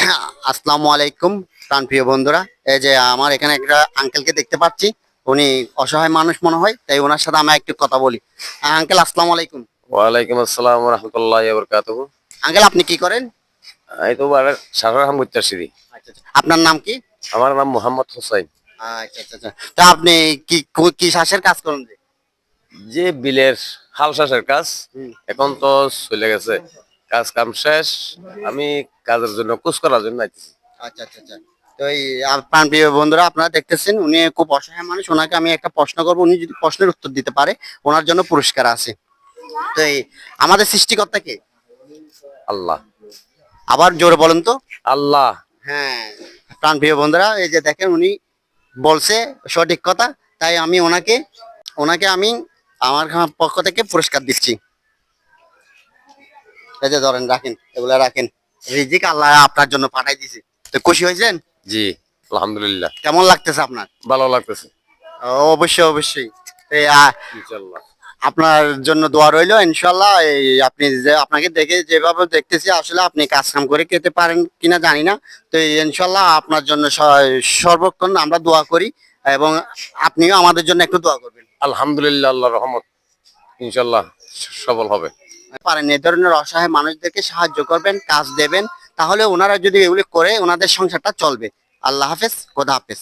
আসসালামু আলাইকুম প্রাণপ্রিয় বন্ধুরা। এই যে আমার এখানে একটা আঙ্কেলকে দেখতে পাচ্ছি। উনি অসহায় মানুষ মনে হয়, তাই ওনার সাথে আমি একটু কথা বলি। আঙ্কেল, আসসালামু আলাইকুম। ওয়ালাইকুম আসসালাম রহমতুল্লাহ বরকাতুহু। আঙ্কেল, আপনি কি করেন? এই তো সারার আহমদ চাষিরি। আচ্ছা আচ্ছা, আপনার নাম কি? আমার নাম মোহাম্মদ হোসাইন। আচ্ছা আচ্ছা আচ্ছা, তা আপনি কি কি চাষের কাজ করেন যে? যে বিলের হাল চাষের কাজ হুম। এখন তো চলে গেছে, কাজ কাম শেষ। আমি কাজের জন্য কুচ করার জন্য আইতেছি। আচ্ছা আচ্ছা আচ্ছা, তো এই প্রাণপ্রিয় বন্ধুরা, আপনারা দেখতেছেন উনি খুব অসহায় মানুষ। ওনাকে আমি একটা প্রশ্ন করবো, উনি যদি প্রশ্নের উত্তর দিতে পারে ওনার জন্য পুরস্কার আছে। তো এই আমাদের সৃষ্টিকর্তা কে? আল্লাহ। আবার জোরে বলেন তো। আল্লাহ। হ্যাঁ, প্রাণপ্রিয় বন্ধুরা, এই যে দেখেন উনি বলছে সঠিক কথা। তাই আমি ওনাকে ওনাকে আমি আমার পক্ষ থেকে পুরস্কার দিচ্ছি। এই যে ধরেন, রাখেন, এগুলা রাখেন। রিজিক আল্লাহ আপনার জন্য পাঠাই দিছে। তো খুশি হয়েছেন? জি, আলহামদুলিল্লাহ। কেমন লাগতেছে আপনার? ভালো লাগতেছে। অবশ্যই অবশ্যই। এই, ইনশাল্লাহ। আপনার জন্য দোয়া রইলো ইনশাল্লাহ। এই আপনি যে, আপনাকে দেখে যেভাবে দেখতেছি, আসলে আপনি কাজ কাম করে খেতে পারেন কিনা জানি না। তো ইনশাল্লাহ আপনার জন্য সর্বক্ষণ আমরা দোয়া করি, এবং আপনিও আমাদের জন্য একটু দোয়া করবেন। আলহামদুলিল্লাহ, আল্লাহর রহমত। ইনশাল্লাহ সফল হবে। পারেন এই ধরনের অসহায় মানুষদেরকে সাহায্য করবেন, কাজ দেবেন, তাহলে ওনারা যদি এগুলি করে ওনাদের সংসারটা চলবে। আল্লাহ হাফেজ, খোদা হাফেজ।